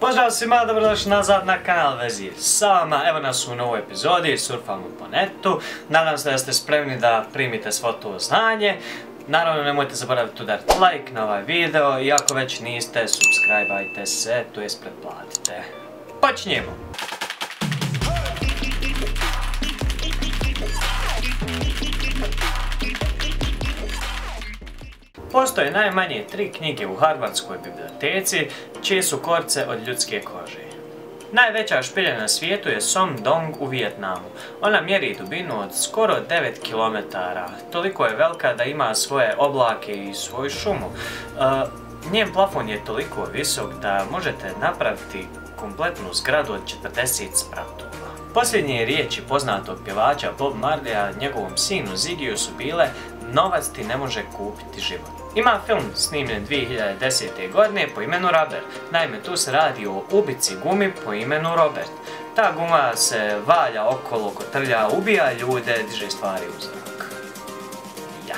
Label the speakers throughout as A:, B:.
A: Pozdrav svima, dobrodošli nazad na kanal Vezir. Sa vama, evo nas u novoj epizodi, surfamo po netu. Nadam se da ste spremni da primite svo to znanje. Naravno, nemojte zaboraviti udariti like na ovaj video i ako već niste, subscribeajte se, to jest pretplatite. Počinjemo! Postoje najmanje 3 knjige u Harvardskoj biblioteci, čije su korce od ljudske kože. Najveća špilja na svijetu je Som Dong u Vijetnamu. Ona mjeri dubinu od skoro 9 km. Toliko je velika da ima svoje oblake i svoju šumu. Njen plafon je toliko visok da možete napraviti kompletnu zgradu od 40 spratova. Posljednje riječi poznatog pjevača Bob Marleya njegovom sinu Ziggyju su bile: novac ti ne može kupiti život. Ima film snimljen 2010. godine po imenu Rubber. Naime, tu se radi o ubici gumi po imenu Robert. Ta guma se valja okolo, kotrlja, ubija ljude, diže stvari u zrak. Ja.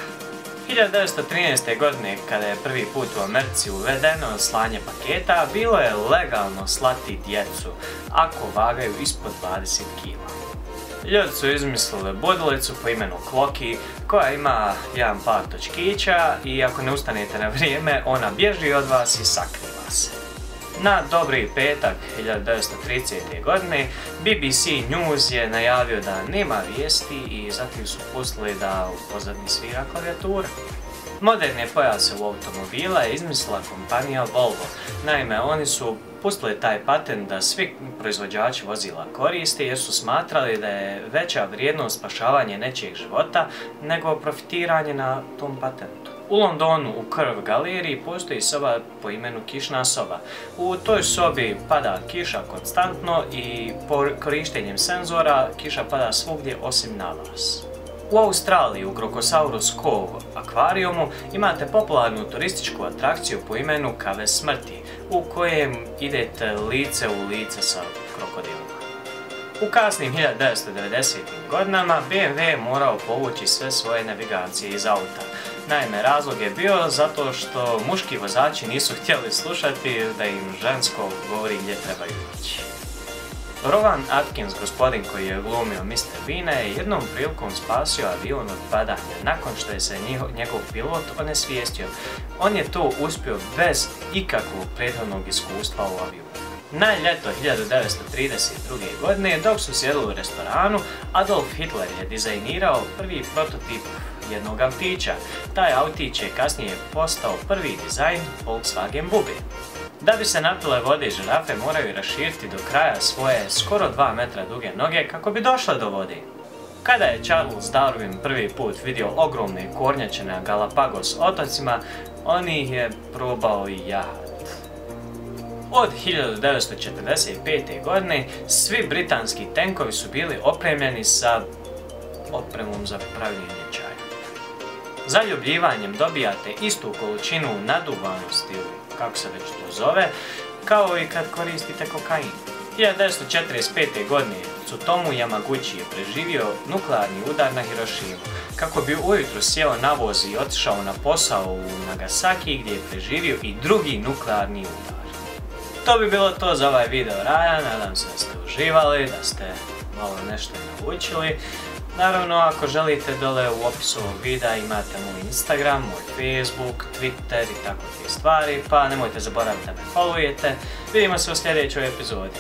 A: 1913. godine, kada je prvi put u Americi uvedeno slanje paketa, bilo je legalno slati djecu ako vagaju ispod 20 kg. Ljudi su izmislili budilicu po imenu Kloki, koja ima jedan par točkića i ako ne ustanete na vrijeme, ona bježi od vas i sakriva se. Na dobri petak 1930. godine BBC News je najavio da nema vijesti i zatim su pustili da u pozadini svira klavijatura. Moderne pojase u automobila je izmislila kompanija Volvo. Naime, oni su pustili taj patent da svi proizvođači vozila koriste jer su smatrali da je veća vrijednost spašavanje nečijeg života nego profitiranje na tom patentu. U Londonu u Curve galeriji postoji soba po imenu Kišna soba. U toj sobi pada kiša konstantno i korištenjem senzora kiša pada svugdje osim na vas. U Australiji, u Grokosaurus Cove akvarijumu, imate popularnu turističku atrakciju po imenu Kave smrti, u kojem idete lice u lice sa krokodilima. U kasnim 1990. godinama BMW je morao povući sve svoje navigacije iz auta. Naime, razlog je bio zato što muški vozači nisu htjeli slušati da im žensko govori gdje trebaju ići. Rowan Atkins, gospodin koji je glumio Mr. Beana, je jednom prilikom spasio avion od padanja nakon što je se njegov pilot onesvijestio. On je to uspio bez ikakvog prethodnog iskustva u avionu. Na ljeto 1932. godine, dok su sjedili u restoranu, Adolf Hitler je dizajnirao prvi prototip jednog autića. Taj autić je kasnije postao prvi dizajn Volkswagen Bube. Da bi se napile vode, žirafe moraju raširiti do kraja svoje skoro 2 metra duge noge kako bi došle do vode. Kada je Charles Darwin prvi put vidio ogromne kornjače na Galapagos otocima, on ih je probao i jahat. Od 1945. godine svi britanski tenkovi su bili opremljeni sa opremom za pravljenje čaja. Zaljubljivanjem dobijate istu količinu naduvanosti, kako se već to zove, kao i kad koristite kokain. 1945. godine Tsutomu Yamaguchi je preživio nuklearni udar na Hirošimu, kako bi ujutro sjeo na voz i otišao na posao u Nagasaki gdje je preživio i drugi nuklearni udar. To bi bilo to za ovaj video raja, nadam se da ste uživali, da ste malo nešto naučili. Naravno, ako želite, dole u opisu ovog videa imate moj Instagram, moj Facebook, Twitter i tako te stvari, pa nemojte zaboraviti da me followujete. Vidimo se u sljedećoj epizodi.